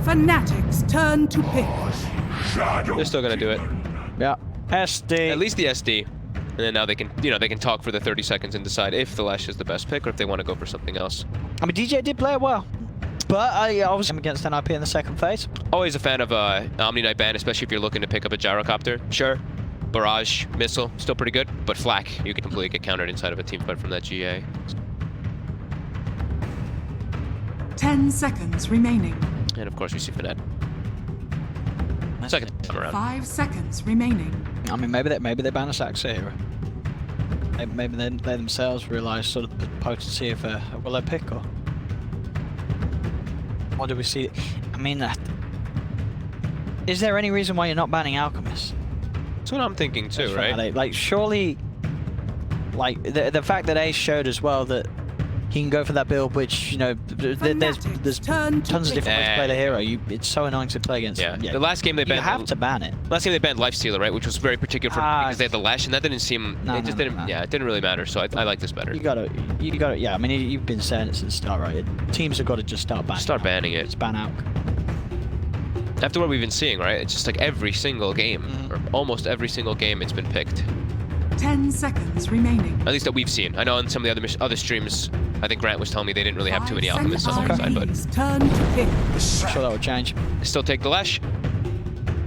Fnatic's turn to pick. They're still gonna do it. Yeah. SD. At least the SD. And then now they can, they can talk for the 30 seconds and decide if the Lash is the best pick or if they want to go for something else. I mean, DJ did play it well, but I was against NIP in the second phase. Always A fan of Omni Knight ban, especially if you're looking to pick up a gyrocopter. Sure, barrage missile still pretty good, but flak you can completely get countered inside of a team fight from that GA. 10 seconds remaining. And of course we see Fnatic. Second time around. 5 seconds remaining. I mean, maybe they ban a Saxa hero. Maybe they themselves realise sort of the potency of a Willow pick, or what do we see? I mean, is there any reason why you're not banning Alchemist? That's what I'm thinking too, right? Like, surely, like the fact that Ace showed as well that he can go for that build, which there's tons of different ways to play the hero. It's so annoying to play against. Yeah. The last game they banned. You have to ban it. Last game they banned Lifestealer, right, which was very particular for because they had the Lash, and that didn't seem. No, it just didn't. No. Yeah, it didn't really matter. So I like this better. You gotta. Yeah, I mean, you've been saying it since the start, right? Teams have got to just start banning. Start banning it. Just ban out. After what we've been seeing, right? It's just like every single game, or almost every single game, it's been picked. 10 seconds remaining. At least that we've seen. I know on some of the other streams, I think Grant was telling me they didn't really have too many Alchemists on their side, but turn to pick. I'm sure that will change. Still take the Lash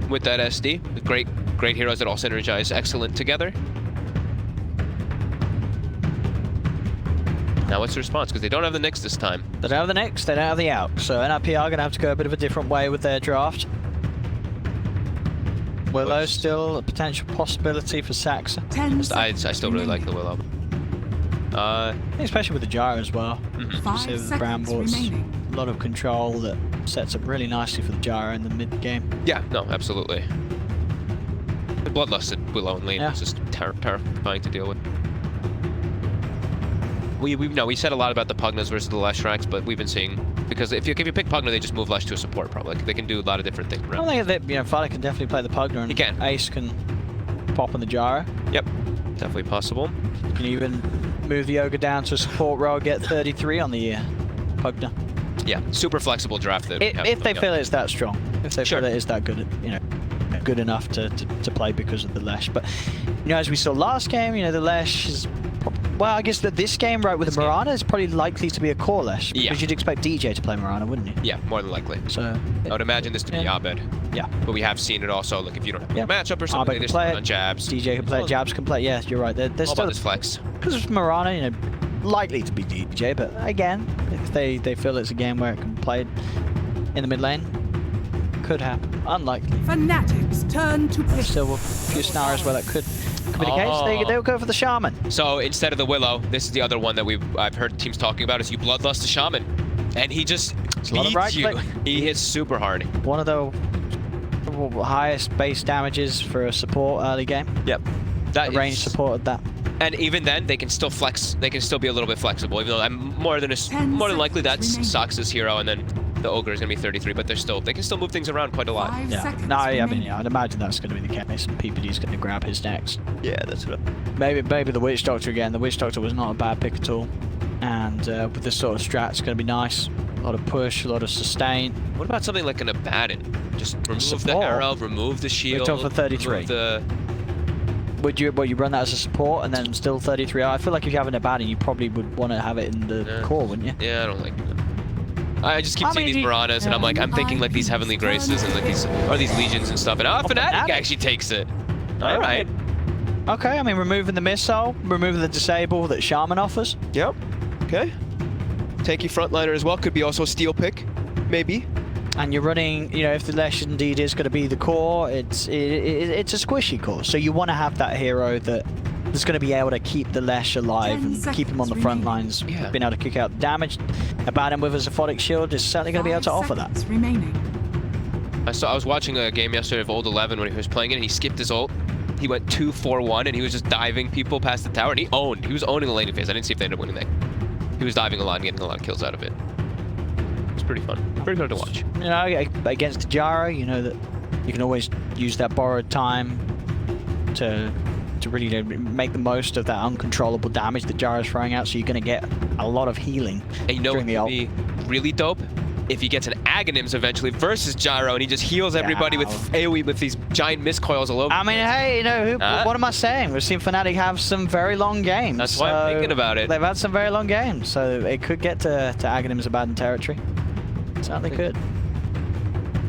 with that SD. With great heroes that all synergize excellent together. Now what's the response? Because they don't have the Nyx this time. They don't have the Nyx, they don't have the Alk. So NIP are going to have to go a bit of a different way with their draft. Willow still a potential possibility for Saxa. I still really like the Willow. Especially with the gyro as well. 5 See with the seconds Brambles, remaining. a lot of control that sets up really nicely for the gyro in the mid game. Yeah, no, absolutely. The bloodlusted Willow and lane is just terrifying to deal with. We said a lot about the Pugnas versus the Lash racks, but we've been seeing, because if you pick Pugna, they just move Lash to a support probably. Like, they can do a lot of different things around. I think that Fnatic can definitely play the Pugna, and he can. Ace can pop on the gyro. Yep, definitely possible. You can even move the Ogre down to a support role, get 33 on the Pugna. Yeah, super flexible draft. If they feel it's that strong, if they feel it is that good, good enough to play because of the Lash. But as we saw last game, the Lash is. Well, I guess that this game, right, with the Mirana, is probably likely to be a core Lash. Yeah. Because you'd expect DJ to play Mirana, wouldn't you? Yeah, more than likely. So I would imagine this to be Abed. Yeah. But we have seen it also. Like, if you don't have a matchup or something, they just play on jabs. DJ can play it, jabs can play. Yeah, you're right. They're all still about this flex. Because Mirana, likely to be DJ, but again, if they feel it's a game where it can play in the mid lane, could happen. Unlikely. Fnatic's turn to pick. Still a few scenarios where that could be the case. They'll go for the Shaman. So instead of the Willow, this is the other one that I've heard teams talking about, is you bloodlust the Shaman. And he just beats you. He hits super hard. One of the highest base damages for a support early game. Yep. That range supported that. And even then, they can still flex. They can still be a little bit flexible. Even though I'm more than likely that's Saxa's hero, and then the Ogre is gonna be 33. But they can still move things around quite a lot. I mean, I'd imagine that's going to be the case. And PPD's going to grab his next. Yeah, that's what. Maybe the Witch Doctor again. The Witch Doctor was not a bad pick at all. And with this sort of strat, it's going to be nice. A lot of push, a lot of sustain. What about something like an Abaddon? Just remove the arrow, remove the shield. We're talking for 33. Would you run that as a support and then still 33? I feel like if you have an Abaddon, you probably would want to have it in the core, wouldn't you? Yeah, I don't like that. I just keep seeing these Miranas, and I'm thinking like these Heavenly Graces and like these Legions and stuff, and Fnatic actually takes it. All right. Okay, I mean, removing the missile, removing the disable that Shaman offers. Yep. Okay. Tanky frontliner as well, could be also a steal pick, maybe. And you're running, if the Lash indeed is going to be the core, it's a squishy core. So you want to have that hero that's going to be able to keep the Lash alive and keep him on the front lines, being able to kick out damage. Abaddon with a Zaphotic shield is certainly going to be able to offer that. I was watching a game yesterday of Old 11 when he was playing it, and he skipped his ult. He went 2-4-1, and he was just diving people past the tower, and he was owning the laning phase. I didn't see if they ended up winning that. He was diving a lot and getting a lot of kills out of it. It's pretty fun. Pretty good to watch. Against the gyro, that you can always use that borrowed time to really make the most of that uncontrollable damage that gyro's throwing out, so you're going to get a lot of healing and during the ult. Be really dope if he gets an Aghanims eventually versus Gyro and he just heals everybody with AoE with these giant mist coils all over. I mean, hey, you know, what am I saying? We've seen Fnatic have some very long games. That's why I'm thinking about it. They've had some very long games, so it could get to Aghanims Abaddon territory. Certainly could.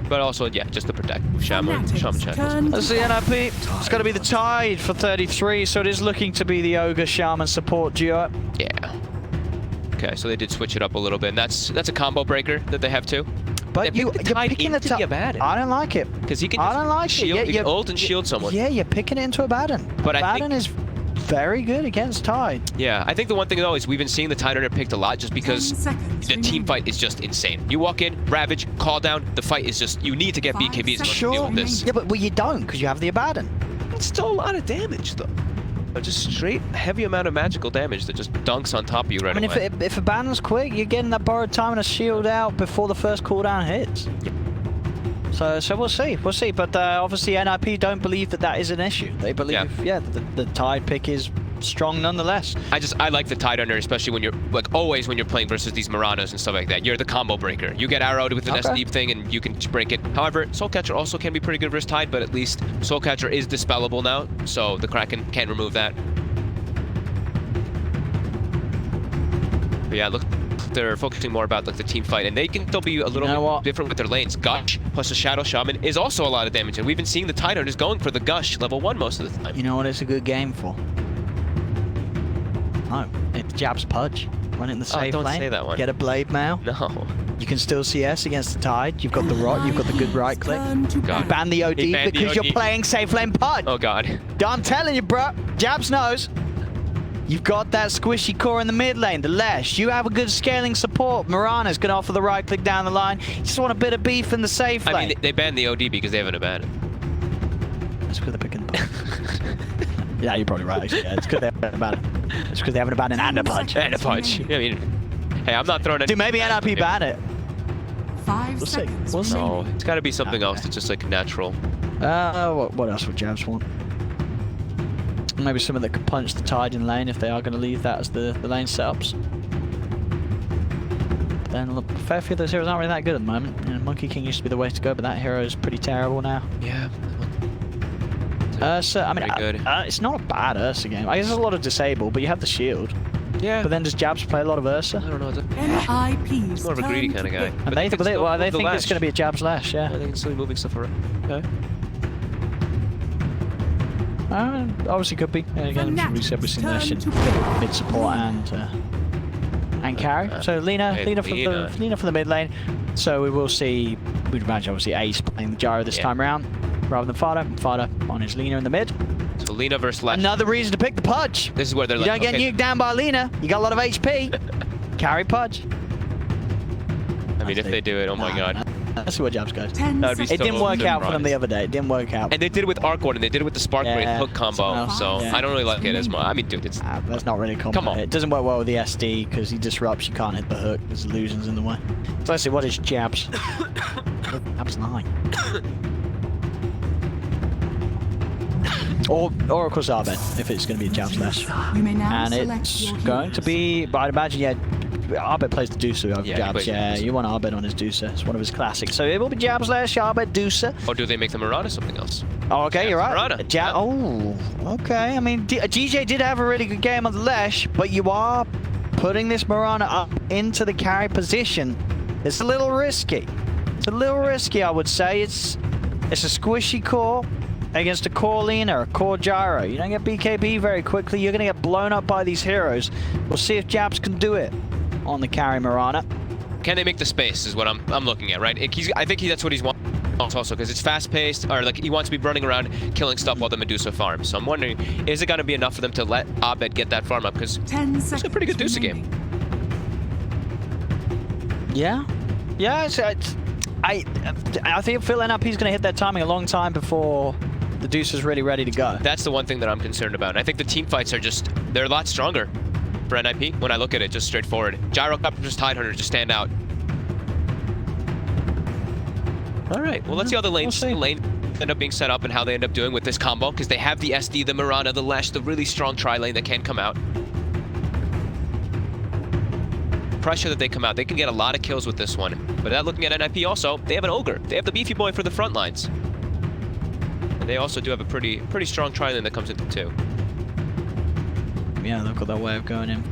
But also, yeah, just to protect Shaman check. That's the NRP. It's got to be the Tide for 33, so it is looking to be the Ogre Shaman support duo. Yeah. Okay, so they did switch it up a little bit, and that's a combo breaker that they have too. But you're picking the Tide. I don't like it. Because he can shield, he can ult and shield someone. Yeah, you're picking it into Abaddon. But Abaddon is very good against Tide. Yeah, I think the one thing though is we've been seeing the Tide Runner picked a lot just because the team fight is just insane. You walk in, Ravage, call down, the fight is just, you need to get BKBs to deal with this. Yeah, but you don't because you have the Abaddon. It's still a lot of damage though. Just straight heavy amount of magical damage that just dunks on top of you right away. I mean, if Abaddon's quick, you're getting that borrowed time and a shield out before the first cooldown hits. Yep. So we'll see, But obviously NIP don't believe that is an issue. They believe, the Tide pick is strong nonetheless. I like the Tide Runner, especially when you're always when you're playing versus these Muranas and stuff like that. You're the combo breaker. You get arrowed with an SD thing and you can break it. However, Soulcatcher also can be pretty good versus Tide, but at least Soulcatcher is dispellable now, so the Kraken can remove that. But yeah, look, they're focusing more about the team fight, and they can still be a little bit different with their lanes. Gush plus a Shadow Shaman is also a lot of damage, and we've been seeing the Tide Runners going for the Gush level 1 most of the time. You know what it's a good game for? No, it's Jab's Pudge. Run it in the safe lane. Don't say that one. Get a Blade Mail. No. You can still CS against the Tide. You've got the rot. You've got the good right click. God. Ban the OD because you're playing safe lane Pudge. Oh God. I'm telling you, bro. Jabs knows. You've got that squishy core in the mid lane, the Lesh. You have a good scaling support. Mirana's going to offer the right click down the line. You just want a bit of beef in the safe lane. I mean, they banned the OD because they haven't abandoned. That's because they're picking the Yeah, you're probably right, actually. Yeah, it's because they haven't abandoned. It's because they haven't abandoned and a Pudge. And a Pudge. I mean, hey, I'm not throwing any... Dude, maybe NRP ban it. 5 seconds. We'll see. No, it's got to be something else that's just like natural. What else would Jabs want? Maybe someone that could punch the Tide in lane if they are going to leave that as the lane setups. But then look, a fair few of those heroes aren't really that good at the moment. You know, Monkey King used to be the way to go, but that hero is pretty terrible now. Yeah. So I mean, it's not a bad Ursa game. I guess there's a lot of disable, but you have the shield. Yeah. But then does Jabs play a lot of Ursa? I don't know. He's more of a greedy kind of guy. And they think it's going to be a Jabs Lash, yeah. They can still be moving stuff around. Okay. Obviously could be. Again, we said we've seen Lash in mid support and carry. So Lina for the mid lane. So we will see. We'd imagine obviously Ace playing the Gyro this time around, rather than Fada. Fada on his Lina in the mid. So Lina versus Lash. Another reason to pick the Pudge. This is where they're you don't get nuked down by Lina. You got a lot of HP. Carry Pudge. I mean, if they do it, oh my God. Let's see what Jabs goes. It didn't work out for them the other day. It didn't work out. And they did it with Arc Warden. They did it with the Spark Blade hook combo. So I don't really like it as much. I mean, dude, it's... that's not really common. Come on. It doesn't work well with the SD because he disrupts. You can't hit the hook. There's illusions in the way. So let's see, what is Jabs? Jabs 9. Or of course Arbed, if it's going to be a Jabs Lash. And it's going to be, but I'd imagine, yeah, Arbed plays the Deucer over Jabs. Yeah, you want Arbed on his Deucer. It's one of his classics. So it will be Jabs Lash, Arbed, Deucer. Or do they make the Murata something else? Oh, okay, you're right. Murata. Oh, okay. I mean, GJ did have a really good game on the Lash, but you are putting this Murata up into the carry position. It's a little risky. It's a little risky, I would say. It's a squishy core against a core Lina or a core Gyro. You don't get BKB very quickly. You're going to get blown up by these heroes. We'll see if Jabs can do it on the carry Murata. Can they make the space is what I'm looking at, right? I think that's what he's wanting also, because it's fast-paced, or like he wants to be running around killing stuff while the Medusa farms. So I'm wondering, is it going to be enough for them to let Abed get that farm up? Because it's a pretty good Deucer game. Yeah. Yeah, I think Phil NRP is going to hit that timing a long time before the Deuce is really ready to go. That's the one thing that I'm concerned about. And I think the team fights are they're a lot stronger for NIP when I look at it, just straightforward. Gyrocopter versus Tide Hunter just stand out. All right, well, let's see how the lane end up being set up and how they end up doing with this combo, because they have the SD, the Mirana, the Lash, the really strong tri-lane that can come out. pressure that they come out. They can get a lot of kills with this one. But looking at NIP also, they have an Ogre. They have the beefy boy for the front lines. And they also do have a pretty strong tri-lane that comes into 2. Yeah, they've got that way of going in.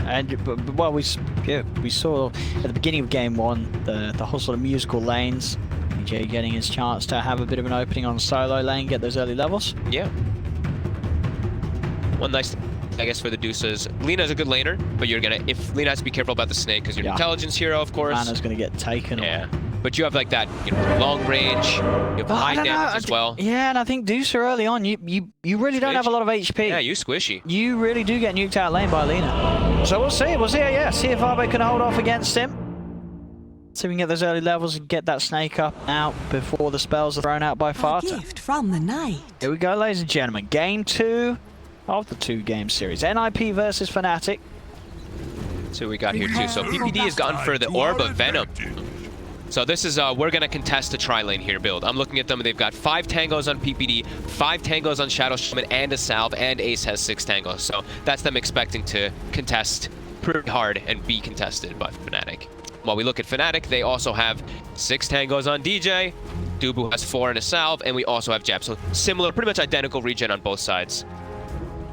And well, we saw at the beginning of game 1 the whole sort of musical lanes. EJ getting his chance to have a bit of an opening on solo lane, get those early levels. Yeah. One nice thing, I guess, for the Deuces. Lena's a good laner, but you're gonna, if Lena has to be careful about the snake because you're an intelligence hero, of course. Lana's gonna get taken. Yeah. But you have like that, you know, long range, you have high damage as well. Yeah, and I think Deucer early on, you really don't have a lot of HP. Yeah, you squishy. You really do get nuked out lane by Lena. So we'll see, yeah, see if Arbe can hold off against him. See if we can get those early levels and get that snake up out before the spells are thrown out by Fata. Gift from the night. Here we go, ladies and gentlemen. Game 2 of the 2-game series. NIP versus Fnatic. So we got here too. So PPD has gone for the Orb of Venom. So this is, we're going to contest the tri-lane here build. I'm looking at them. They've got 5 tangos on PPD, 5 tangos on Shadow Shaman, and a Salve, and Ace has 6 tangos. So that's them expecting to contest pretty hard and be contested by Fnatic. While we look at Fnatic, they also have 6 tangos on DJ, Dubu has 4 and a Salve, and we also have Jab. So similar, pretty much identical regen on both sides.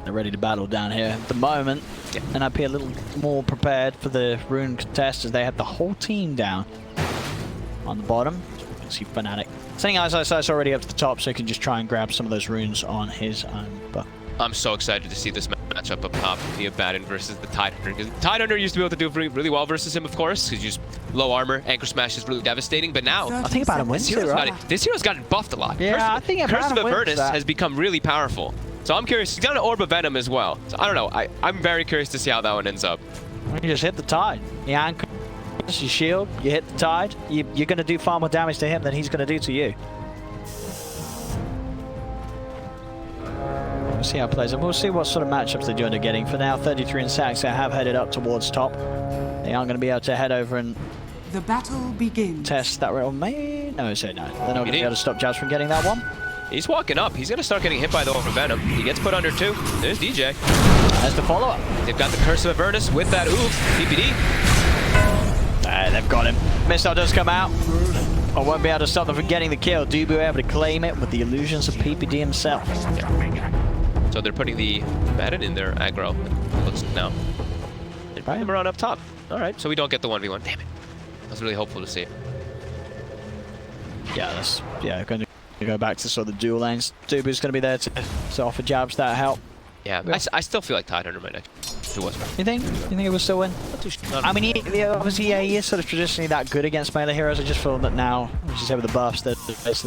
They're ready to battle down here at the moment. Yeah. NIP a little more prepared for the rune contest as they have the whole team down on the bottom. So we can see Fnatic sending Ice already up to the top so he can just try and grab some of those runes on his own. But I'm so excited to see this matchup up top via Baden versus the Tidehunter. Because Tidehunter used to be able to do really well versus him, of course, because he's low armor, Anchor Smash is really devastating. But now, I think Baden wins it, right? This hero's gotten buffed a lot. Yeah, I think Curse of Avernus has become really powerful. So I'm curious. He's got an Orb of Venom as well. So I don't know. I'm very curious to see how that one ends up. You just hit the Tide. You anchor, you shield, you hit the Tide. You're going to do far more damage to him than he's going to do to you. We'll see how it plays, and we'll see what sort of matchups they do end up getting. For now, 33 and Sax have headed up towards top. They aren't going to be able to head over and the battle begins. Test that rail. Maybe no, so no. They're not going to be able to stop Jazz from getting that one. He's walking up. He's going to start getting hit by the Orb of Venom. He gets put under 2. There's DJ. There's the follow-up. They've got the Curse of Avernus with that oof. PPD. They've got him. Missile does come out. I won't be able to stop them from getting the kill. Dubu able to claim it with the illusions of PPD himself. Yeah. So they're putting the Baden in their aggro. It looks now. They're putting him around up top. All right. So we don't get the 1v1. Damn it. I was really hopeful to see it. Yeah, going to go back to sort of the dual lanes. Dubu's going to be there to offer jabs that help. Yeah, I still feel like Tidehunter might actually. Who was? You think he will still win? I mean, obviously, he is sort of traditionally that good against melee heroes. I just feel that now, as you said with the buffs, that it's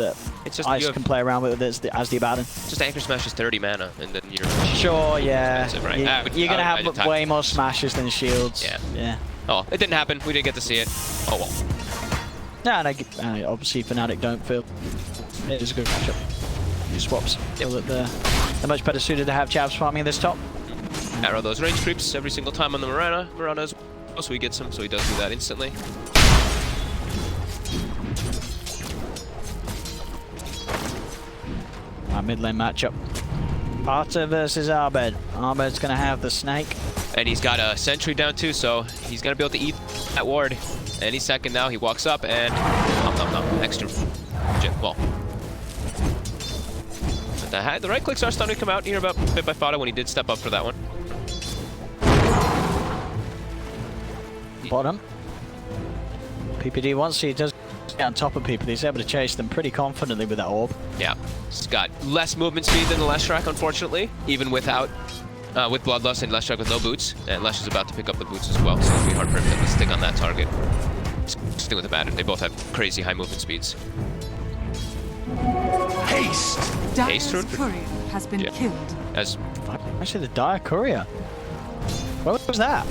just Ice can play around with it as the Abaddon. Just Anchor Smash is 30 mana, and then you're sure, yeah. Right? You're gonna have way more smashes than shields. Yeah. Oh, it didn't happen. We didn't get to see it. Oh well. Yeah, and obviously Fnatic don't feel it is a good matchup. New swaps. Feel that they're much better suited to have jabs farming this top. Arrow those range creeps every single time on the Mirana as well, so he gets him, so he does do that instantly. Our mid lane matchup. Parta versus Arbed. Arbed's going to have the snake. And he's got a sentry down too, so he's going to be able to eat that ward. Any second now, he walks up and extra well. But the right clicks are starting to come out here about bit by Fata when he did step up for that one. Bottom. PPD once he does get on top of people, he's able to chase them pretty confidently with that orb. Yeah, he's got less movement speed than the Leshrac, unfortunately, even without with Bloodlust and Leshrac with no boots. And Lesh is about to pick up the boots as well, so it's going to be hard for him to stick on that target. Stick with the Baden. They both have crazy high movement speeds. Haste! Haste courier has been killed. As actually, the Dire Courier. What was that?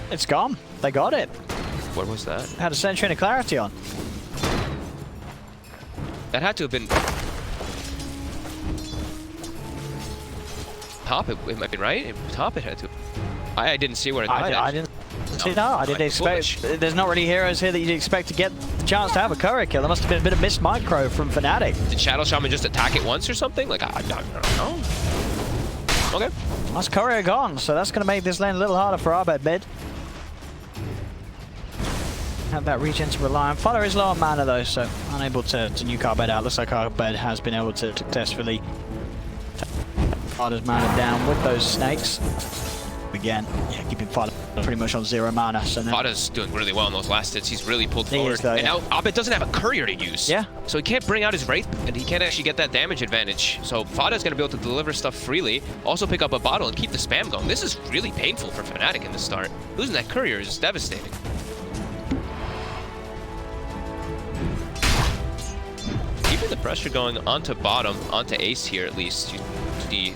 It's gone. They got it. What was that? Had a Sentry and a Clarity on. That had to have been top. It might be right. Top. It had to. I didn't see where it died. I didn't see. No, I didn't expect. There's not really heroes here that you'd expect to get the chance to have a courier kill. There must have been a bit of missed micro from Fnatic. Did Shadow Shaman just attack it once or something? Like I don't know. Okay. That's courier gone, so that's going to make this lane a little harder for Abed mid. Have that regen to rely on. Fodder is low on mana though, so unable to nuke Abed out. Looks like Abed has been able to successfully take Fodder's mana down with those snakes. Again, yeah, keeping Fodder pretty much on 0 mana. So Fodder's doing really well in those last hits. He's really pulled forward. Is, though, and yeah. now Abed doesn't have a courier to use. Yeah. So he can't bring out his Wraith, and he can't actually get that damage advantage. So Fodder's going to be able to deliver stuff freely, also pick up a bottle and keep the spam going. This is really painful for Fnatic in the start. Losing that courier is devastating. Keeping the pressure going onto bottom, onto Ace here at least.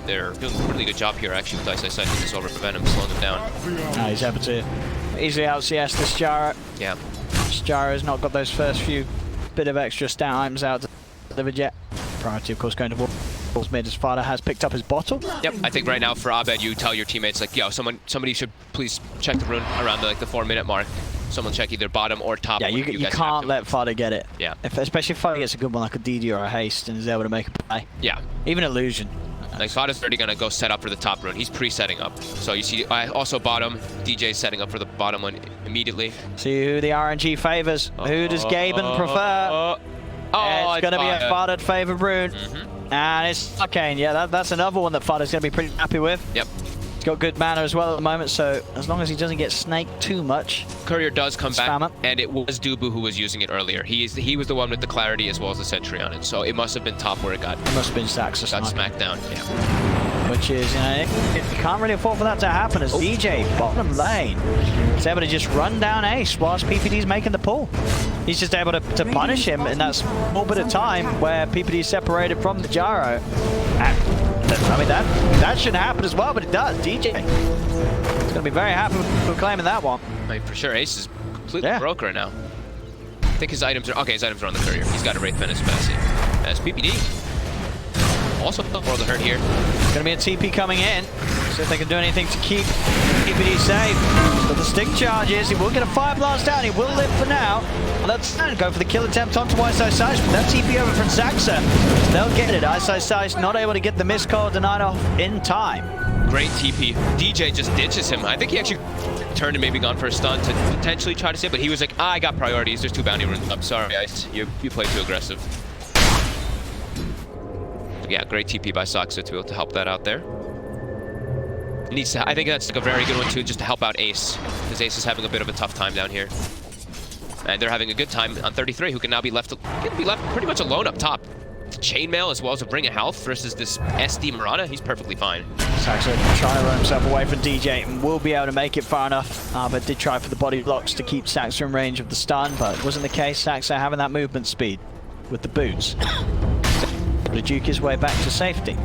They're doing a really good job here actually with Ice taking this over, prevent him, slowing him down. He's able to easily out CS this Jara. Yeah. Jara's not got those first few bit of extra stat items out delivered yet. Priority of course going to Wolves mid as Fodder has picked up his bottle. Yep, I think right now for Abed you tell your teammates like, yo, somebody should please check the rune around the 4-minute mark. Someone check either bottom or top. Yeah, you can't let Fodder get it. Yeah. Especially if Fodder gets a good one like a DD or a haste and is able to make a play. Yeah. Even illusion. Like Fodder's already gonna go set up for the top rune. He's pre-setting up. So you see also bottom, DJ's setting up for the bottom one immediately. See who the RNG favors. Who does Gaben prefer? It's gonna be a Fodder favored rune. And it's Arcane. Yeah, that's another one that Fodder's gonna be pretty happy with. Yep. He's got good mana as well at the moment, so as long as he doesn't get snaked too much. Courier does come back, up. and it was Dubu who was using it earlier. He was the one with the clarity as well as the sentry on it, so it must have been top where it got Must have been Saxa got smacked down. Yeah. Which is, you know, you can't really afford for that to happen as DJ, bottom lane, is able to just run down Ace whilst PPD's making the pull. He's just able to punish him in that small bit of time where PPD is separated from the Jaro. And I mean, that shouldn't happen as well, but it does. DJ is going to be very happy with claiming that one. I mean, for sure, Ace is completely broke right now. I think his items are... Okay, his items are on the courier. He's got a Wraith Menace Fantasy. As PPD. Also, World of Hurt here. It's going to be a TP coming in. See if they can do anything to keep PPD safe. But the stick charges. He will get a Fire Blast down. He will live for now. Let's go for the kill attempt onto Ice. But that TP over from Saxa. They'll get it. Ice not able to get the missed call denied off in time. Great TP. DJ just ditches him. I think he actually turned and maybe gone for a stun to potentially try to save, but he was like, I got priorities. There's 2 bounty runes up. Sorry, Ice. You played too aggressive. Yeah, great TP by Saxa to be able to help that out there. Needs to, I think that's like a very good one too, just to help out Ace, because Ace is having a bit of a tough time down here. And they're having a good time on 33, who can now be left pretty much alone up top. Chainmail as well as a Bring of Health versus this SD Mirana, he's perfectly fine. Saxa trying to run himself away from DJ and will be able to make it far enough, but did try for the body blocks to keep Saxa in range of the stun, but it wasn't the case. Saxa having that movement speed with the boots. To juke his way back to safety.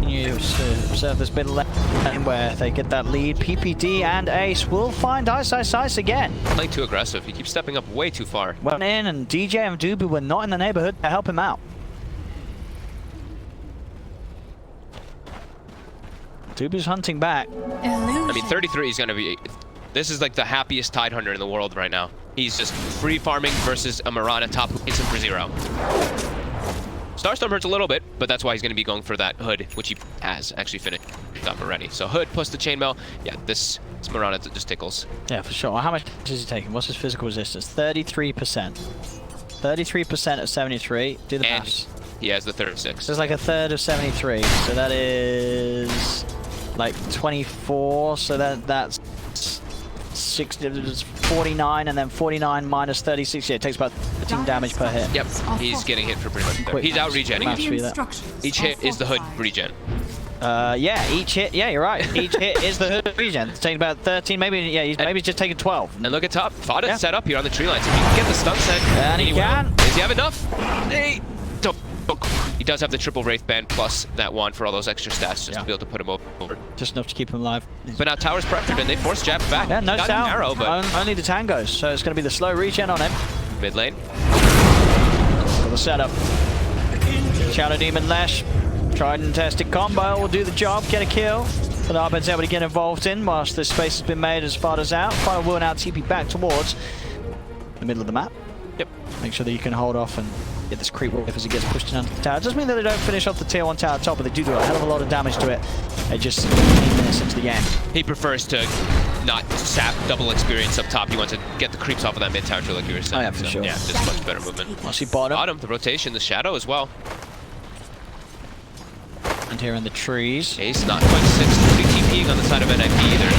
You observe this bit of lane where they get that lead. PPD and Ace will find Ice again. Playing too aggressive. He keeps stepping up way too far. Went in and DJ and Dubu were not in the neighborhood to help him out. Dubu's hunting back. I mean, 33 is going to be... This is like the happiest Tide Hunter in the world right now. He's just free farming versus a Mirana top who hits him for 0. Starstorm hurts a little bit, but that's why he's going to be going for that Hood, which he has actually finished up already. So Hood plus the Chainmail, yeah, this Mirana just tickles. Yeah, for sure. How much is he taking? What's his physical resistance? 33%. 33% of 73. Do the maths. He has the 36. So it's like a third of 73. So that is like 24. So that's 49, and then 49 minus 36. Yeah, it takes about 13 damage per hit. Yep, he's getting hit for pretty much there. He's out regenning. Each hit is the Hood regen. Yeah, each hit. Yeah, you're right. Each hit is the Hood regen. It's taking about 13. Maybe, yeah, maybe he's just taking 12. And look at top. Fodder's set up here on the tree line. So he can get the stun set. And he can. Does he have enough? He does have the triple Wraith Band plus that one for all those extra stats just to be able to put him over. Just enough to keep him alive. But now Tower's pressured and they force Jab back. Yeah, no sound. Arrow, but only the tangos, so it's going to be the slow regen on him. Mid lane. Got the setup. Shadow Demon Lash. Tried and tested combo will do the job, get a kill. But Abed's able to get involved in whilst this space has been made as far as out. Final will now TP back towards the middle of the map. Yep. Make sure that you can hold off and get this creep wave as it gets pushed in under the tower. It doesn't mean that they don't finish off the tier 1 tower top, but they do a hell of a lot of damage to it. They're just 15 minutes into the game. He prefers to not sap double experience up top. He wants to get the creeps off of that mid tower too, like you were saying. Oh yeah, for sure. Yeah, just much better movement. Mostly bottom. Bottom, the rotation, the shadow as well. And here in the trees. Ace not quite 6, TPing on the side of NIP either.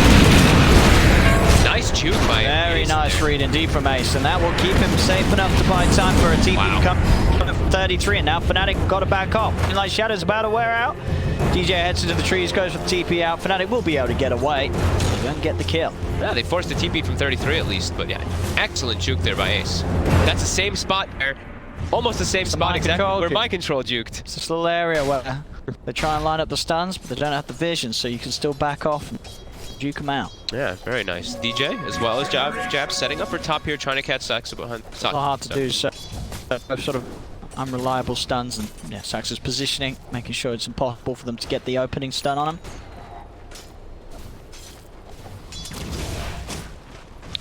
Nice juke by Very Ace nice there. read indeed from Ace, and that will keep him safe enough to buy time for a TP to come from 33, and now Fnatic got to back off. Like Shadow's about to wear out. DJ heads into the trees, goes for the TP out. Fnatic will be able to get away. They won't get the kill. Yeah, they forced the TP from 33 at least, but yeah, excellent juke there by Ace. That's the same spot there. Almost the same spot exactly where my control juked. It's this little area where they try and line up the stuns, but they don't have the vision, so you can still back off and juke them out. Yeah, very nice. DJ as well as Jab setting up for top here, trying to catch Saxa behind. It's not hard to do, so sort of unreliable stuns, and yeah, Saxa's positioning, making sure it's impossible for them to get the opening stun on him.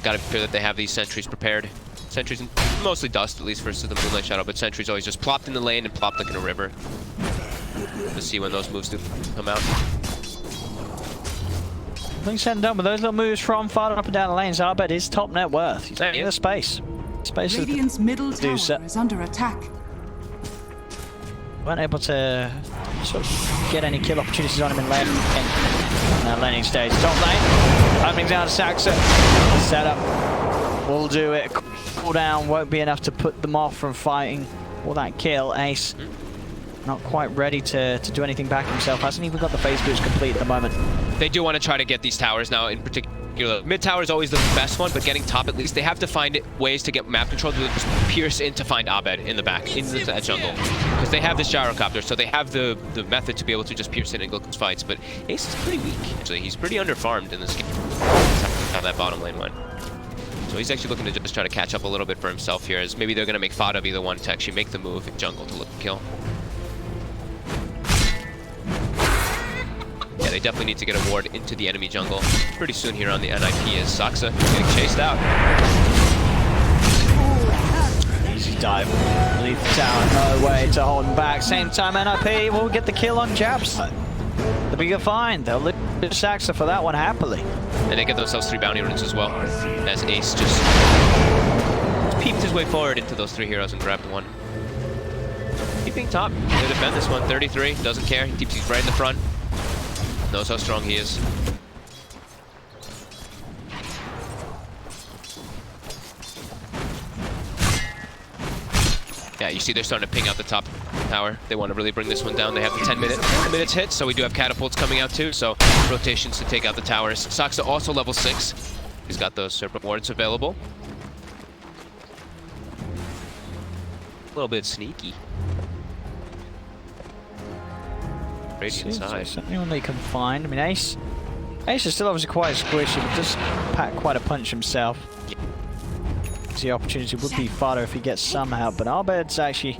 Got to be clear that they have these sentries prepared. Sentries, mostly dust at least versus the Moonlight Shadow, but sentries always just plopped in the lane and plopped like in a river. To see when those moves do come out. Things said and done with those little moves from far up and down the lanes. I bet is top net worth. He's in the space. Space Radiant's middle tower so. is under attack. Weren't able to sort of get any kill opportunities on him in lane. Now laning stage. Top lane. Opening down to Saxa. Setup. Will do it. Cooldown won't be enough to put them off from fighting for that kill. Ace not quite ready to do anything back himself. Hasn't even got the phase boost complete at the moment. They do want to try to get these towers now in particular. Mid tower is always the best one, but getting top at least, they have to find ways to get map control to just pierce in to find Abed in the back, into that jungle. Because they have this gyrocopter, so they have the method to be able to just pierce in and go those fights. But Ace is pretty weak, actually. He's pretty underfarmed in this game. How that bottom lane went. So he's actually looking to just try to catch up a little bit for himself here, as maybe they're going to make Fada be the one to actually make the move in jungle to look and kill. Yeah, they definitely need to get a ward into the enemy jungle pretty soon here on the NIP as Saxa getting chased out. Easy dive. Leave the tower, no way to hold him back. Same time NIP will get the kill on Jabs. They'll be fine. They'll live Saxa for that one happily. And they get themselves 3 bounty runes as well, as Ace just peeped his way forward into those 3 heroes and grabbed one. Keeping top, they defend this one, 33, doesn't care, he keeps right in the front. Knows how strong he is. Yeah, you see they're starting to ping out the top tower. They want to really bring this one down. They have the 10 minutes hit, so we do have catapults coming out too, so rotations to take out the towers. Saxa also level 6. He's got those serpent wards available. A little bit sneaky. Radiant side. Anyone they can find. I mean, Ace is still obviously quite squishy, but just pack quite a punch himself. The opportunity would be Fada if he gets some help, but Arbed's actually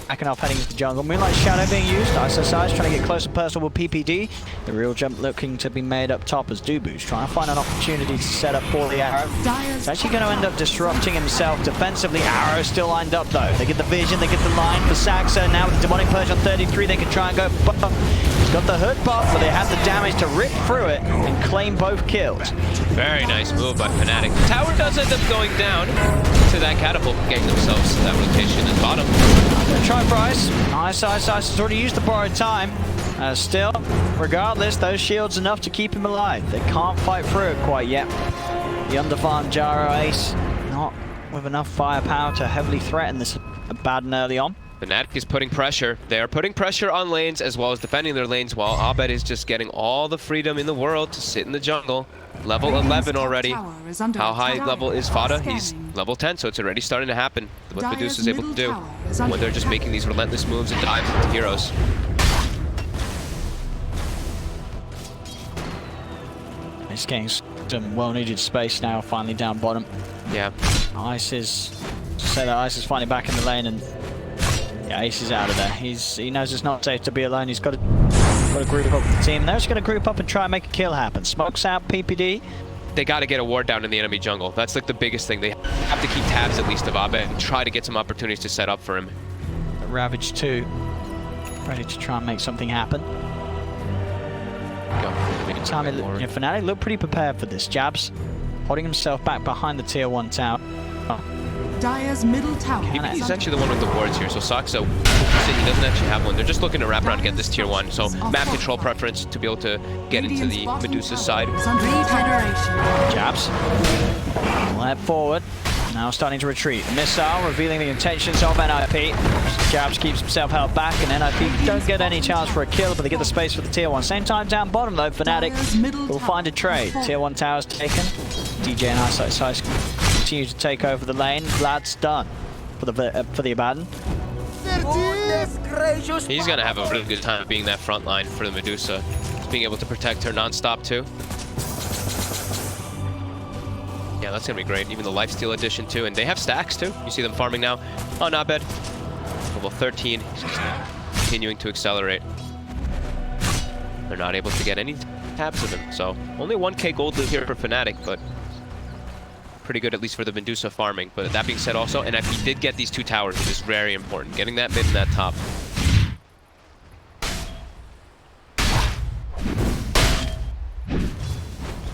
backing off heading into the jungle. Moonlight Shadow being used. ISSI trying to get close and personal with PPD. The real jump looking to be made up top as Dubu's trying to find an opportunity to set up for the arrow. It's actually going to end up disrupting himself defensively. Arrow still lined up though. They get the vision, they get the line for Saxa. Now with the Demonic Purge on 33, they can try and go buff. He's got the hood buff, but they have the damage to rip through it and claim both kills. Very nice move by Fnatic. The tower does end up going down to that catapult, getting themselves that rotation at bottom. Try Bryce. Nice has already used the borrowed time. Still, regardless, those shields enough to keep him alive. They can't fight through it quite yet. The underfarmed Jaro Ace, not with enough firepower to heavily threaten this Abaddon early on. Fnatic is putting pressure. They are putting pressure on lanes as well as defending their lanes, while Abed is just getting all the freedom in the world to sit in the jungle. Level 11 already. How high level is Fada? He's level 10, so it's already starting to happen. What Medusa is able to do when they're just making these relentless moves and dives into heroes. He's getting some well-needed space now, finally down bottom. Yeah. Ice is finally back in the lane, and yeah, Ace is out of there. He knows it's not safe to be alone. He's got to group up with the team. They're just going to group up and try and make a kill happen. Smokes out PPD. they got to get a ward down in the enemy jungle. That's like the biggest thing. They have to keep tabs at least of Abe and try to get some opportunities to set up for him. Ravage 2, ready to try and make something happen. Time Fnatic look pretty prepared for this. Jabs holding himself back behind the tier 1 tower. Dire's middle tower. He's actually the one with the wards here, so Saksa, he doesn't actually have one. They're just looking to wrap around and get this tier 1. So map control preference to be able to get into the Medusa side. Jabs. Left forward. Now starting to retreat. Missile revealing the intentions of NIP. Jabs keeps himself held back, and NIP don't get any chance for a kill, but they get the space for the tier 1. Same time down bottom though, Fnatic will find a trade. Tier 1 tower's taken. DJ and Eyesight continue to take over the lane. Vlad's done for the Abaddon. He's gonna have a really good time being that front line for the Medusa. Just being able to protect her non-stop too. Yeah, that's gonna be great. Even the lifesteal addition too, and they have stacks too. You see them farming now. Oh, not bad. Level 13. He's just continuing to accelerate. They're not able to get any tabs of him, so only 1k gold loot here for Fnatic, but pretty good at least for the Medusa farming. But that being said, also, and if he did get these 2 towers, which is very important, getting that mid and that top.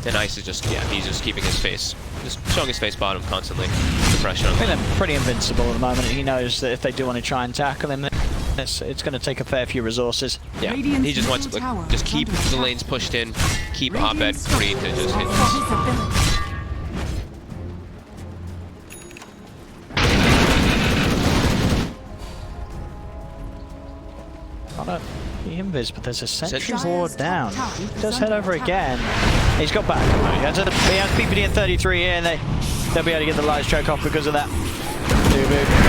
And Ice is just, yeah, he's just keeping his face, just showing his face bottom constantly. The pressure on I think they're pretty invincible at the moment. He knows that if they do want to try and tackle him, it's going to take a fair few resources. Yeah, he just wants to just keep the lanes pushed in, keep Abed free to just hit. He invis, but there's a sentry ward down. He does head over again. He's got back. He has PPD at 33 here, and they'll be able to get the light stroke off because of that.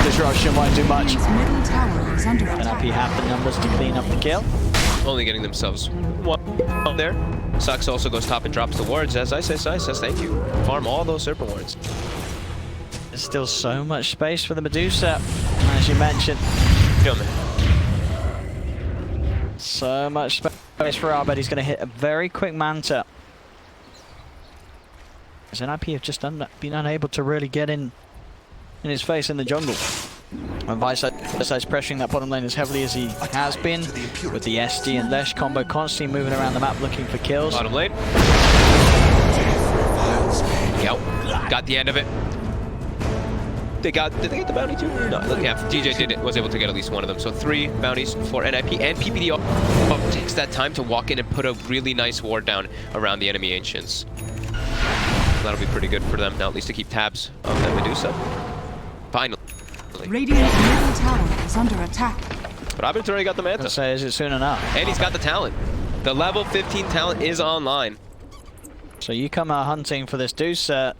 Disruption won't do much. NIP have the numbers to clean up the kill. Only getting themselves one there. Sux also goes top and drops the wards. As I say, says thank you. Farm all those serpent wards. There's still so much space for the Medusa, as you mentioned. So much space for Abed. He's going to hit a very quick Manta. As NIP have just been unable to really get in his face in the jungle. And Vyside's pressuring that bottom lane as heavily as he has been, with the SD and Lesh combo constantly moving around the map looking for kills. Bottom lane. Yep. Got the end of it. Did they get the bounty too? No, yeah, DJ was able to get at least one of them. So 3 bounties for NIP, and PPD takes that time to walk in and put a really nice ward down around the enemy Ancients. That'll be pretty good for them now, at least to keep tabs of the Medusa. Finally. Radiant's middle tower is under attack. But Abed's already got the Manta. Say, is it soon enough? And he's got the talent. The level 15 talent is online. So you come out hunting for this Medusa.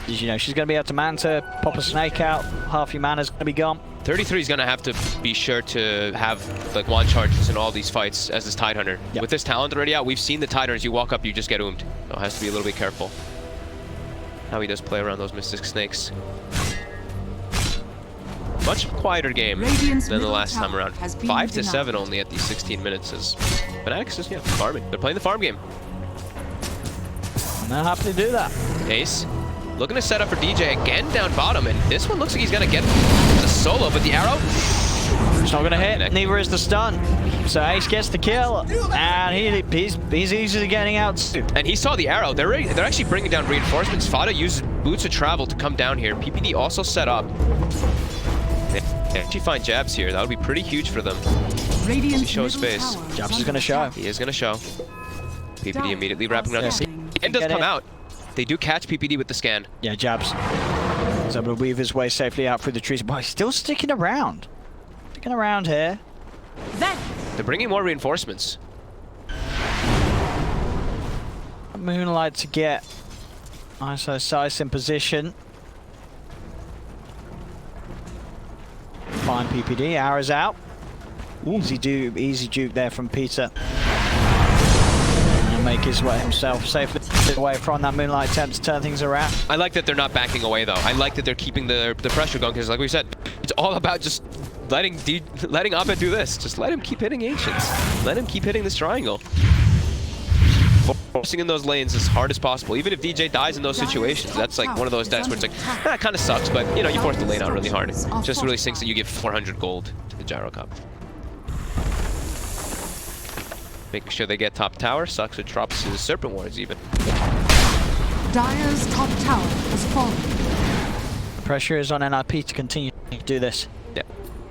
You know, she's going to be able to Manta, pop a snake out, half your mana's going to be gone. 33 is going to have to be sure to have like one charges in all these fights as this Tidehunter. Yep. With this talent already out, we've seen the Tidehunters, you walk up, you just get oomed. So it has to be a little bit careful how he does play around those Mystic Snakes. Much quieter game than the last time around. 5 to 7 only at these 16 minutes as Fnatic's just, yeah, farming. They're playing the farm game. And they're happy to do that. Ace. Looking to set up for DJ again down bottom, and this one looks like he's going to get the solo, but the arrow... It's not going to hit, neither is the stun. So Ace gets the kill, and he's easily getting out too. And he saw the arrow. They're actually bringing down reinforcements. Fada uses Boots of Travel to come down here. PPD also set up. They actually find Jabs here. That would be pretty huge for them. He shows face. Jabs is going to show. He is going to show. PPD immediately wrapping around. And does come out. They do catch PPD with the scan. Yeah, Jabs is able to weave his way safely out through the trees. But he's still sticking around. Sticking around here. They're bringing more reinforcements. Moonlight to get ISO Sice in position. Fine PPD. Arrows out. Easy juke there from Peter. Make his way himself safely away from that Moonlight attempt to turn things around. I like that they're not backing away though. I like that they're keeping the pressure going, because like we said, it's all about just letting Abed do this. Just let him keep hitting Ancients. Let him keep hitting this triangle. forcing in those lanes as hard as possible. Even if DJ dies in those situations, that's like one of those deaths where it's like, that kind of sucks, but you know, you force the lane out really hard. It just really sinks that you give 400 gold to the Gyro Cup. Making sure they get top tower. Sucks it drops his Serpent Wards even. Dire's top tower has fallen. The pressure is on NIP to continue to do this. Yeah.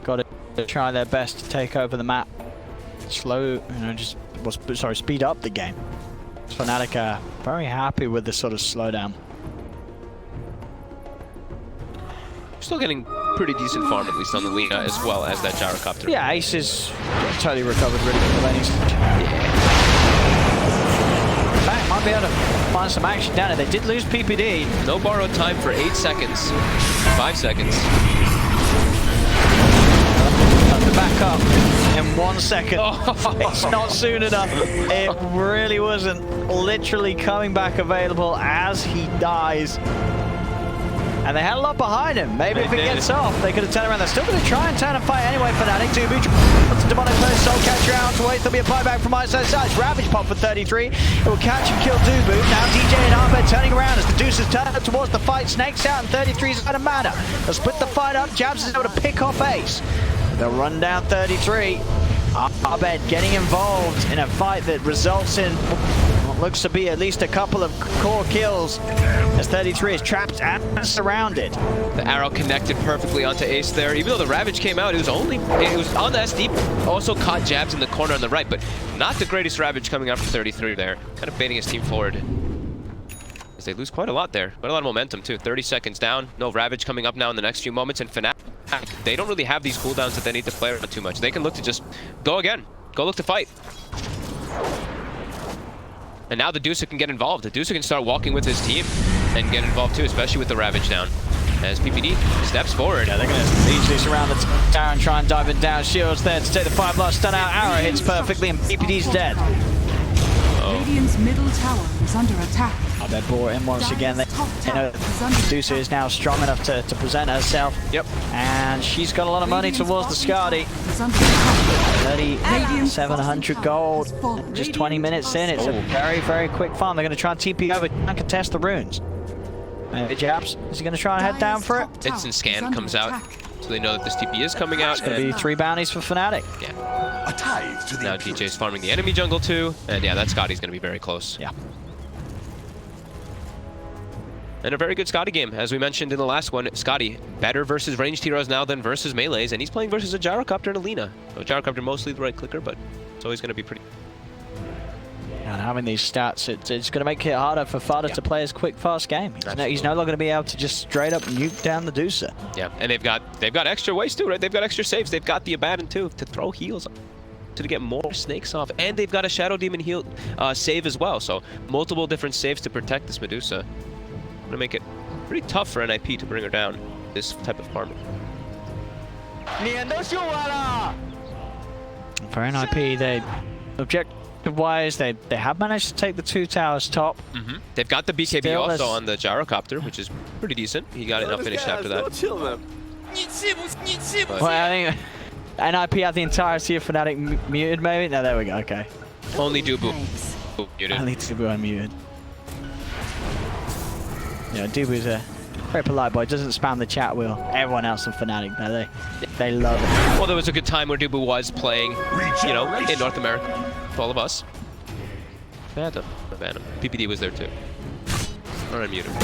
Got to try their best to take over the map. Slow, you know, speed up the game. Fnatic are very happy with this sort of slowdown. Still getting pretty decent farm, at least on the Lina, as well as that Gyrocopter. Yeah, Ace is totally recovered really good laning. In fact, might be able to find some action down there. They did lose PPD. No borrowed time for 8 seconds. 5 seconds. To back up in 1 second. It's not soon enough. It really wasn't. Literally coming back available as he dies. And they had a lot behind him. Maybe if it gets off, they could have turned around. They're still going to try and turn and fight anyway. Fnatic, Dubu, to demonic first soul catcher out to wait. There'll be a buyback from ISO sides. Ravage pop for 33. It will catch and kill Dubu. Now DJ and Arbed turning around as the Deuces turn up towards the fight. Snakes out and 33's out of mana. They'll split the fight up. Jabs is able to pick off Ace. They'll run down 33. Arbed getting involved in a fight that results in what looks to be at least a couple of core kills as 33 is trapped and surrounded. The arrow connected perfectly onto Ace there. Even though the Ravage came out, it was on the SD. Also caught Jabs in the corner on the right, but not the greatest Ravage coming out from 33 there. Kind of baiting his team forward. As they lose quite a lot there. Quite a lot of momentum too. 30 seconds down. No Ravage coming up now in the next few moments. And Fnatic, they don't really have these cooldowns that they need to play around too much. They can look to just go again. Go look to fight. And now the Deucer can get involved. The Deucer can start walking with his team and get involved too, especially with the Ravage down. As PPD steps forward. Yeah, they're going to easily surround the tower and try and dive it down. Shields there to take the 5 blast stun out. Arrow hits perfectly and PPD's dead. Radiant's middle tower is under attack. They're brought in once again. They know Medusa is now strong enough to present herself. Yep. And she's got a lot of money towards the Skadi. 3,700 gold. Just 20 minutes in. It's a very, very quick farm. They're going to try and TP over and contest the runes. Maybe Jabs. Is he going to try and head down for it? Instant scan comes out. So they know that this TP is coming out. It's going to be 3 bounties for Fnatic. Yeah. Now DJ's farming the enemy jungle too. And yeah, that Skadi's going to be very close. Yeah. And a very good Skadi game. As we mentioned in the last one, Skadi better versus ranged heroes now than versus melees, and he's playing versus a Gyrocopter and a Lina. So Gyrocopter mostly the right clicker, but it's always going to be pretty... And having these stats, it's going to make it harder for Fada to play his quick, fast game. He's no longer going to be able to just straight up nuke down the Deucer. Yeah, and they've got extra ways too, right? They've got extra saves. They've got the Abaddon too to throw heals to get more snakes off, and they've got a Shadow Demon heal save as well. So multiple different saves to protect this Medusa. Going to make it pretty tough for NIP to bring her down this type of farming. For NIP, they objective-wise, they have managed to take the 2 towers top. They've got the BKB still also on the Gyrocopter, which is pretty decent. He got enough finished after that. Well, I think NIP had the entirety of Fnatic muted, maybe? No, there we go, okay. Only Dubu muted. Only Dubu unmuted. You know, Dubu's a very polite boy, doesn't spam the chat wheel. Everyone else in Fnatic, they love it. Well, there was a good time where Dubu was playing, you know, in North America, for all of us. They had to ban him. PPD was there too. Or unmute him.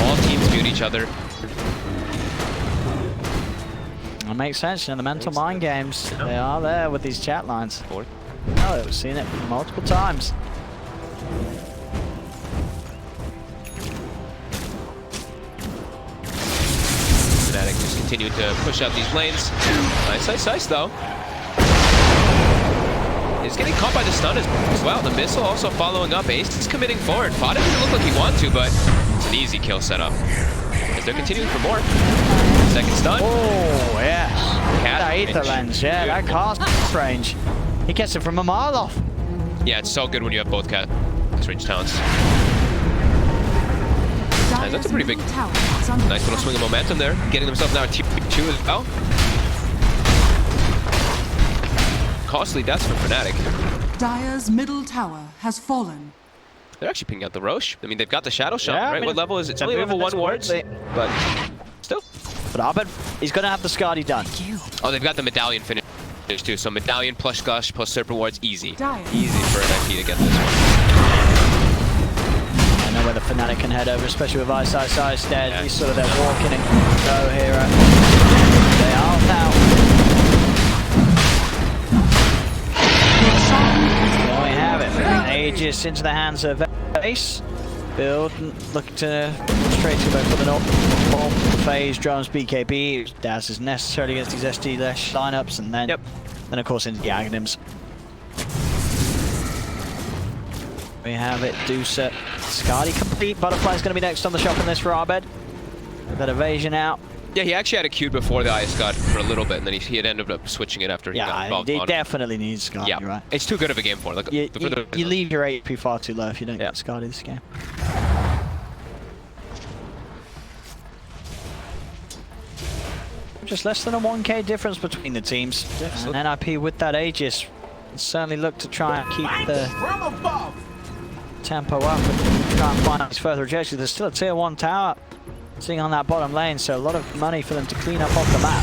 All teams mute each other. That makes sense, you know, the mental mind games, they are there with these chat lines. Oh, we've seen it multiple times. Just continue to push out these lanes. Nice though. He's getting caught by the stun as well. The missile also following up. Ace is committing forward. Fada doesn't look like he wants to, but it's an easy kill setup. As they're continuing for more. Second stun. Oh, yeah. That Aether lens, yeah, that cast range. He gets it from a mile off. Yeah, it's so good when you have both cast range talents. That's a pretty big, nice little swing of momentum there. Getting themselves now at tier 2 as well. Costly deaths for Fnatic. Dire's middle tower has fallen. They're actually picking out the Roche. I mean, they've got the Shadow Shot, Yeah, right? I mean, What level is it? It's only level 1 wards, but still. But Abed, he's going to have the Skadi done. Oh, they've got the Medallion finish too. So Medallion plus Gush plus Serpent Wards, easy. Dire. Easy for an IP to get this one. I know where the Fnatic can head over, especially with Ice dead. Yeah. He's sort of there walking and go here. They are now. There we have it. Aegis into the hands of Ace. Build, looking to straight to go for the north phase, drums, BKB. Daz is necessary against these SD Lesh lineups, and then, then of course into the Aghanims. We have it, Dusa, Skadi complete. Butterfly's going to be next on the shop in this for Abed. That evasion out. Yeah, he actually had a Q before the Ice God for a little bit, and then he had ended up switching it after he got involved. Yeah, he definitely needs Skadi, yeah, right? It's too good of a game for it. Like, you leave your HP far too low if you don't get Skadi this game. Just less than a 1k difference between the teams. And NIP with that Aegis certainly look to try and keep the tempo up and try and find these further objectives. There's still a tier 1 tower sitting on that bottom lane, so a lot of money for them to clean up off the map.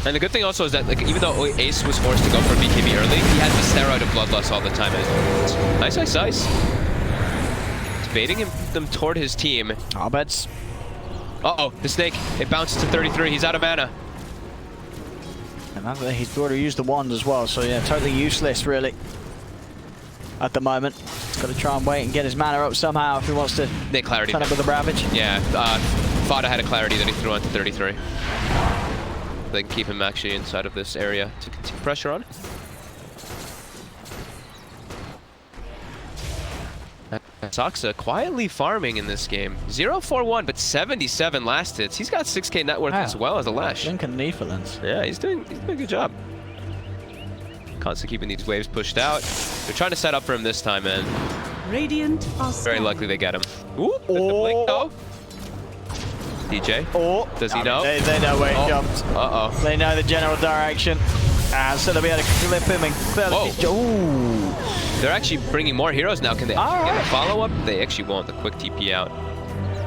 And the good thing also is that, like, even though Ace was forced to go for BKB early, he has the steroid of Bloodlust all the time. Nice. It's baiting them toward his team. Abed's. Uh-oh, the snake. It bounces to 33. He's out of mana. And he's already used the wand as well, so yeah, totally useless, really. At the moment, he's got to try and wait and get his mana up somehow if he wants to They clarity turn up with a Ravage. Yeah, Fada had a clarity that he threw onto 33. They can keep him actually inside of this area to continue pressure on. Saksa quietly farming in this game. 0-4-1, but 77 last hits. He's got 6k net worth as well as a Lash. Lincoln Neferlands. Yeah, he's doing a good job. Constantly keeping these waves pushed out. They're trying to set up for him this time, man. Radiant are Very likely they get him. Ooh, the blink though. DJ. Does he know? They know where he jumped. Uh-oh. They know the general direction. So they'll be able to clip him and Ooh. They're actually bringing more heroes now. Can they get a follow-up? They actually won't. The quick TP out.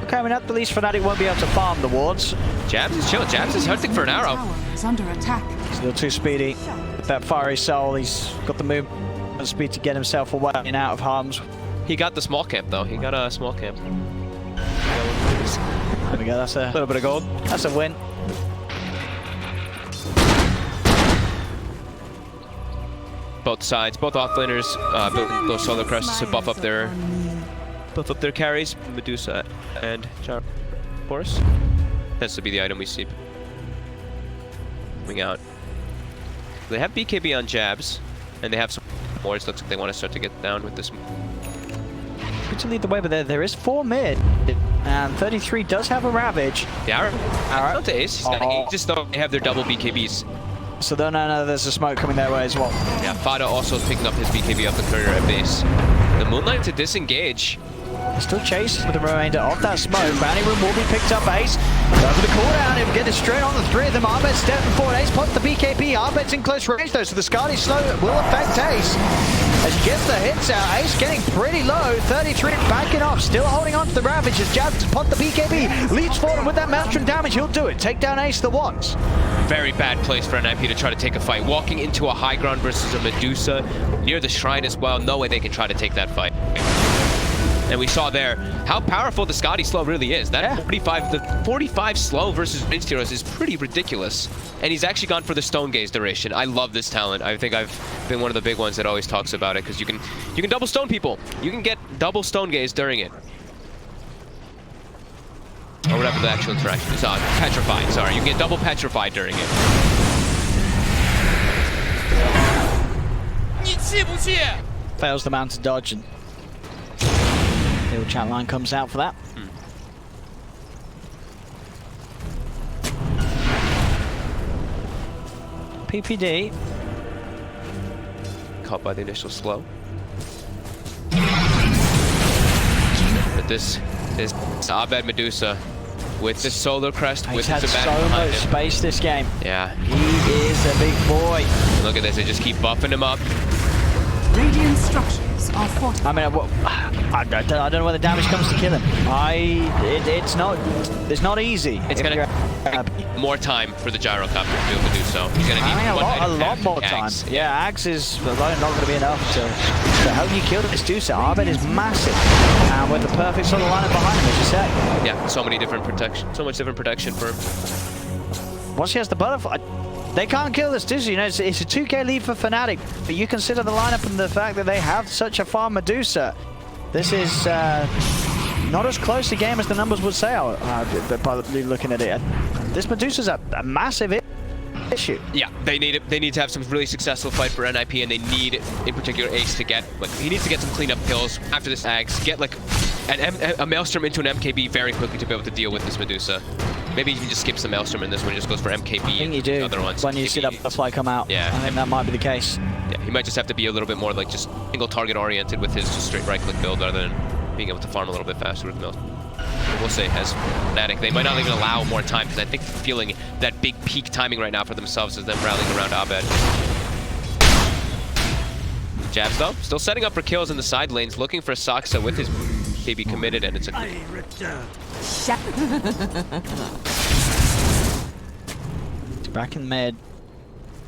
Okay, I mean, at the least Fnatic won't be able to farm the wards. Jabs is chill. Jabs is hunting for an arrow. Is under attack. He's a little too speedy. With that fiery soul, he's got the movement speed to get himself away and out of harm's. He got the small camp, though. He got a small camp. There we go. That's a little bit of gold. That's a win. Both sides, both offlaners building those solar crests to buff up their carries. Medusa and Jar, of course. Tends to be the item we see coming out. They have BKB on Jabs, and they have some more. It looks like they want to start to get down with this. Good to lead the way, but there is 4 mid, and 33 does have a Ravage. The arrow. Not to Ace. He's got Aegis, though. They have their double BKBs. So they know there's a smoke coming their way as well. Yeah, Fada also is picking up his BKB off the courier at base. The Moonlight to disengage. Still chased with the remainder of that smoke. Bounty room will be picked up. Ace go for the cooldown. He'll get it straight on the 3 of them. Abed stepping forward. Ace pops the BKB. Abed's in close range though, so the Skadi slow will affect Ace. As he gets the hits out, Ace getting pretty low. 33 backing off, still holding on to the Ravage as Jabs popped the BKB. Leads forward with that Maelstrom damage. He'll do it. Take down Ace the once. Very bad place for an IP to try to take a fight. Walking into a high ground versus a Medusa near the shrine as well. No way they can try to take that fight. And we saw there how powerful the Skadi slow really is. That 45 slow versus ranged heroes is pretty ridiculous. And he's actually gone for the Stone Gaze duration. I love this talent. I think I've been one of the big ones that always talks about it because you can double stone people. You can get double Stone Gaze during it. Or whatever the actual interaction is. Petrified, sorry. You can get double petrified during it. Fails the man to dodge, and the old chat line comes out for that. PPD. Caught by the initial slow. But this is Abed Medusa with the solar crest. He's had so much space this game. Yeah. He is a big boy. Look at this, they just keep buffing him up. Radiant structures are fortified. I mean, I don't know where the damage comes to kill him. It's not easy. It's gonna take more time for the gyrocopter to be able to do so. He's gonna need a lot more time. Yeah, Axe is alone not going to be enough to help you kill this Medusa. Arbed is massive, and with the perfect sort of lineup behind him, as you say. Yeah, so much different protection for him. Once he has the butterfly, they can't kill this Medusa. You know, it's a 2k lead for Fnatic, but you consider the lineup and the fact that they have such a farm Medusa. This is not as close a game as the numbers would say, by looking at it. This Medusa's a massive issue. Yeah, they need to have some really successful fight for NIP, and they need, in particular, Ace to get, like, he needs to get some cleanup kills after this Axe, get, like, a Maelstrom into an MKB very quickly to be able to deal with this Medusa. Maybe you can just skip some Maelstrom in this one, just goes for MKB. I think you do, other ones. when you see that butterfly come out. Yeah. I think that might be the case. Yeah, he might just have to be a little bit more, like, just single target oriented with his just straight right-click build rather than being able to farm a little bit faster with Maelstrom. We'll say, as Fnatic, they might not even allow more time, because I think feeling that big peak timing right now for themselves is them rallying around Abed. Jabs, though, still setting up for kills in the side lanes, looking for Saksa with his KB committed, and it's a... Back in mid.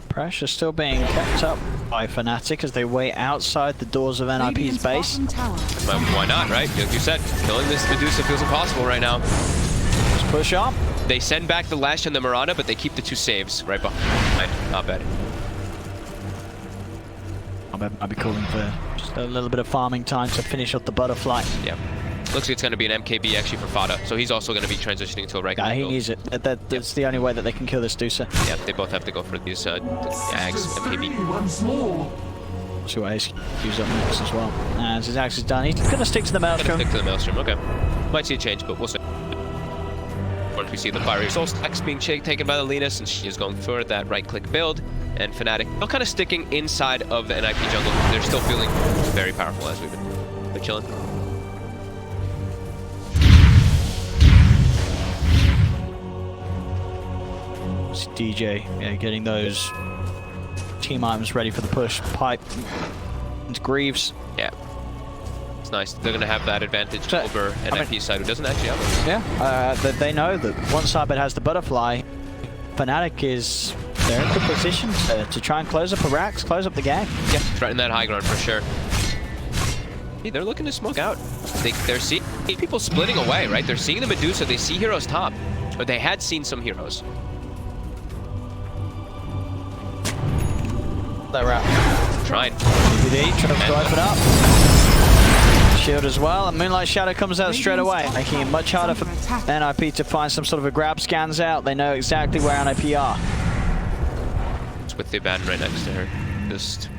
Pressure still being kept up by Fnatic as they wait outside the doors of NIP's base. Why not, right? Like you said, killing this Medusa feels impossible right now. Let's push on. They send back the Lash and the Mirana, but they keep the 2 saves right behind. Not bad. I'd be calling for just a little bit of farming time to finish up the butterfly. Yeah. Looks like it's going to be an MKB actually for Fada, so he's also going to be transitioning to a right. Yeah, he needs it. That's the only way that they can kill this Medusa. Yeah, they both have to go for these Ags, MKB. See what Ace uses up next as well. As his Axe is done, he's going to stick to the Maelstrom. Stick to the Maelstrom, okay. Might see a change, but we'll see. Once we see the Fiery Soul stacks being taken by the Linus, and she is going for that right-click build. And Fnatic still kind of sticking inside of the NIP jungle. They're still feeling very powerful as we've been chilling. DJ, yeah, getting those team items ready for the push. Pipe into Greaves. Yeah, it's nice. They're gonna have that advantage over NIP's side, who doesn't actually have it. Yeah, they know that once Abed has the butterfly, Fnatic they're in good position to try and close up a Rax, close up the game. Yeah, threaten that high ground for sure. Hey, they're looking to smoke out. They're seeing people splitting away, right? They're seeing the Medusa. They see heroes top, but they had seen some heroes. They're out. Trying. BD trying to open up. Shield as well, and Moonlight Shadow comes out straight away, making it much harder for NIP to find some sort of a grab. Scans out. They know exactly where NIP are. It's with the Abaddon right next to her. Just...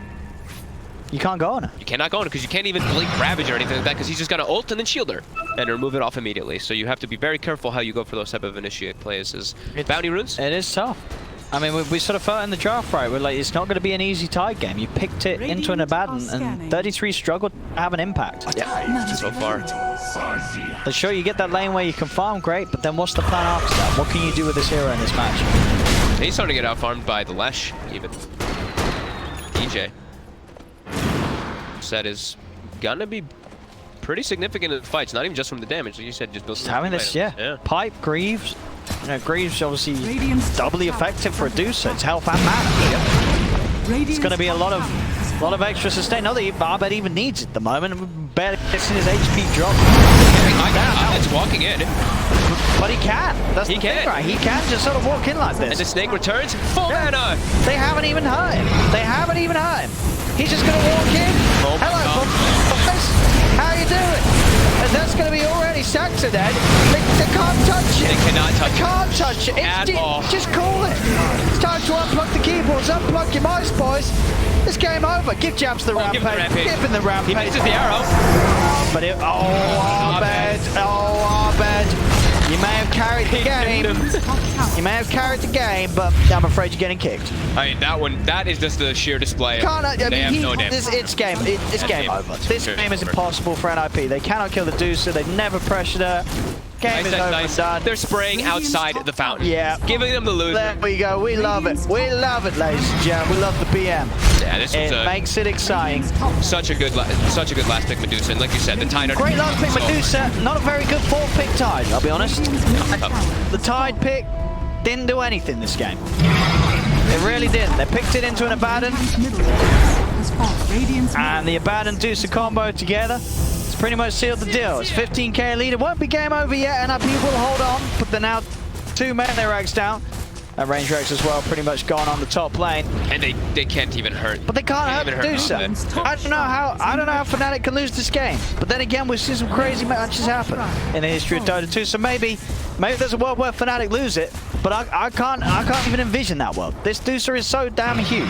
You can't go on her. You cannot go on her because you can't even blink Ravage or anything like that because he's just got to ult and then shield her and remove it off immediately. So you have to be very careful how you go for those type of initiate plays. Bounty runes? It is tough. I mean, we sort of felt in the draft, right? We're like, it's not going to be an easy tide game. You picked it into an Abaddon, and 33 struggled to have an impact. Yeah, so far. But sure, you get that lane where you can farm, great, but then what's the plan after that? What can you do with this hero in this match? He's starting to get out-farmed by the Lesh, even. DJ. Set is gonna be pretty significant in the fights, not even just from the damage. Like you said, just build some having this, yeah. Pipe, Greaves. You know, Greaves obviously doubly effective for a Medusa. It's health and mana. It's going to be a lot of extra sustain. Not that Arbed even needs it at the moment. Barely getting his HP drop. It's walking in. But he can. That's the thing, right? He can just sort of walk in like this. And the snake returns. Full mana. They haven't even hurt him. They haven't even hurt him. He's just going to walk in. Oh hello, boys. How you doing? And that's going to be already Saksa dead. They can't touch it. They cannot touch it. They can't touch it. At all. Just call it. It's time to unplug the keyboards, unplug your mice, boys. It's game over. Give Jabs the rampage. Give him the rampage. He misses the arrow. But it, Arbed. Oh, Arbed. You may have carried the game. You may have carried the game, but I'm afraid you're getting kicked. I mean, that is just the sheer display. They have no damage. It's game over. This game is impossible for NIP. They cannot kill the Medusa. They've never pressured her. game is over and done. They're spraying outside the fountain. Yeah. Giving them the loser. There we go. We love it. We love it, ladies and gentlemen. We love the BM. Yeah, this was makes it exciting. Such a good last pick Medusa. And like you said, the Tide. Great last pick Medusa. Not a very good fourth pick Tide, I'll be honest. The Tide pick didn't do anything this game. It really didn't. They picked it into an Abaddon. And the Abaddon Dusa combo together. It's pretty much sealed the deal. It's 15k lead. It won't be game over yet, and NIP will hold on. But they're now 2 melee rags down. And range rags as well, pretty much gone on the top lane. And they can't even hurt. But they can't hurt Medusa. I don't know how Fnatic can lose this game. But then again, we've seen some crazy matches happen in the history of Dota 2. So maybe there's a world where Fnatic lose it. But I can't even envision that world. This Dusa is so damn huge.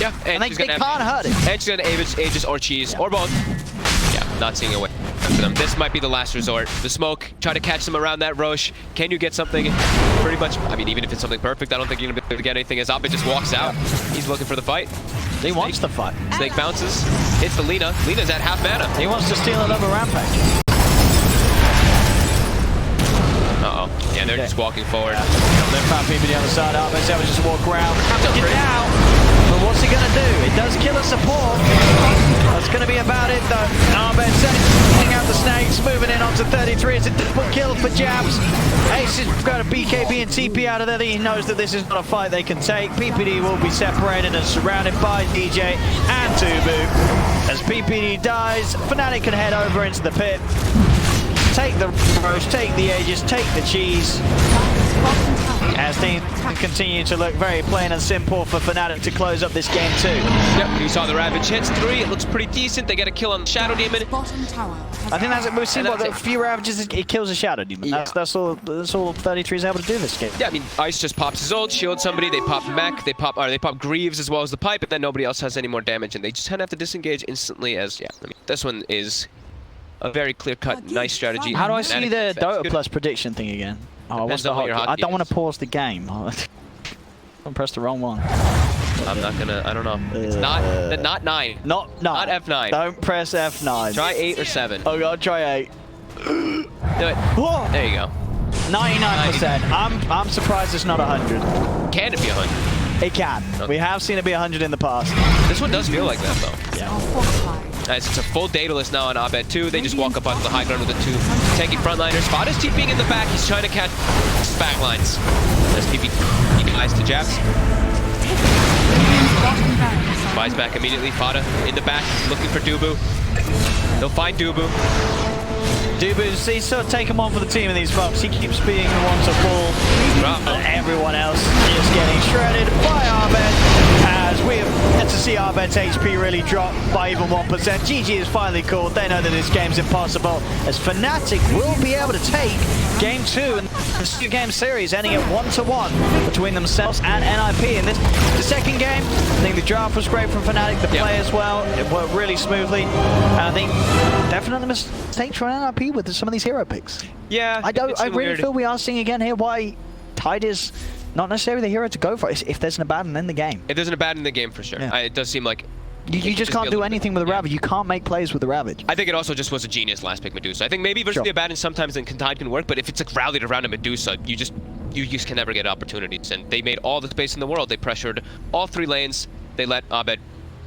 Yeah, and they can't hurt it. And she's gonna Aegis or Cheese or both. Yeah, not seeing a way for them. This might be the last resort. The smoke, try to catch them around that Roche. Can you get something pretty much? I mean, even if it's something perfect, I don't think you're gonna be able to get anything as Abed just walks out. He's looking for the fight. He wants the fight. Snake bounces, hits the Lina. Lina's at half mana. He wants to steal another rampage. Uh-oh. Yeah, they're just walking forward. They're found people on the other side. Abed's able to just walk around. Get down. But what's he gonna do? It does kill a support. That's gonna be about it though. Abed setting out the snakes, moving in onto 33. It's a double kill for Jabs. Ace has got a BKB and TP out of there. He knows that this is not a fight they can take. PPD will be separated and surrounded by DJ and Tubu. As PPD dies, Fnatic can head over into the pit. Take the Roche, take the Aegis, take the Cheese. As things continue to look very plain and simple for Fnatic to close up this game too. Yep, you saw the Ravage hits 3. It looks pretty decent. They get a kill on the Shadow Demon. I think that's it. We've seen what a few Ravages, it kills a Shadow Demon. Yeah. That's all 33 is able to do this game. Yeah, I mean, Ice just pops his ult, shields somebody, they pop Mech, they pop Greaves as well as the pipe, but then nobody else has any more damage, and they just kind of have to disengage instantly as, yeah, I mean, this one is a very clear-cut, nice strategy. How do I see the Dota Plus prediction thing again? Oh, what's the I don't want to pause the game. Don't press the wrong one. I'm not gonna, I don't know. It's not 9. Not F9. Don't press F9. Try 8 or 7. Oh god, try 8. Do it. Whoa. There you go. 99%. I'm surprised it's not 100. Can it be 100? It can. Okay. We have seen it be 100 in the past. This one does feel like that though. Yeah. It's a full Daedalus now on Abed 2. They just walk up onto the high ground with the 2 tanky frontliners. Spot is TPing in the back. He's trying to catch back lines. There's TP guys to Jabs. Buys back immediately. Fada in the back looking for Dubu. They'll find Dubu. Dubu's, he's sort of taken one for the team in these bumps. He keeps being the one to fall. Everyone else is getting shredded by Abed. As we have had to see Abed's HP really drop by even 1%. GG is finally called. They know that this game's impossible. As Fnatic will be able to take game 2 in this 2-game series, ending at 1-1 between themselves and NIP. In the second game, I think the draft was great from Fnatic. The play as well. It worked really smoothly. And I think definitely mistakes from NIP with some of these hero picks. Yeah, I really feel we are seeing again here why Tide is not necessarily the hero to go for if there's an Abaddon in the game. If there's an Abaddon in the game, for sure. Yeah. It does seem like you just can't do anything with a Ravage. You can't make plays with the Ravage. I think it also just was a genius last pick Medusa. I think maybe versus the Abaddon sometimes then Tide can work, but if it's like rallied around a Medusa, you just can never get opportunities. And they made all the space in the world. They pressured all 3 lanes. They let Abed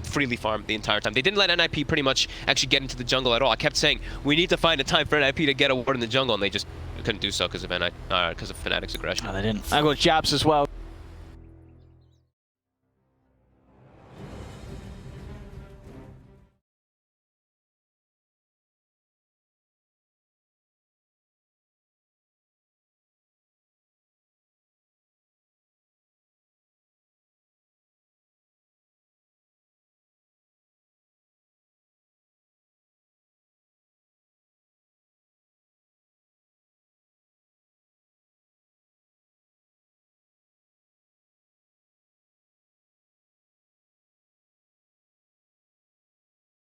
freely farm the entire time. They didn't let NIP pretty much actually get into the jungle at all. I kept saying, we need to find a time for NIP to get a ward in the jungle, and they just couldn't do so because of Fnatic's aggression. No, they didn't. I got Jabs as well.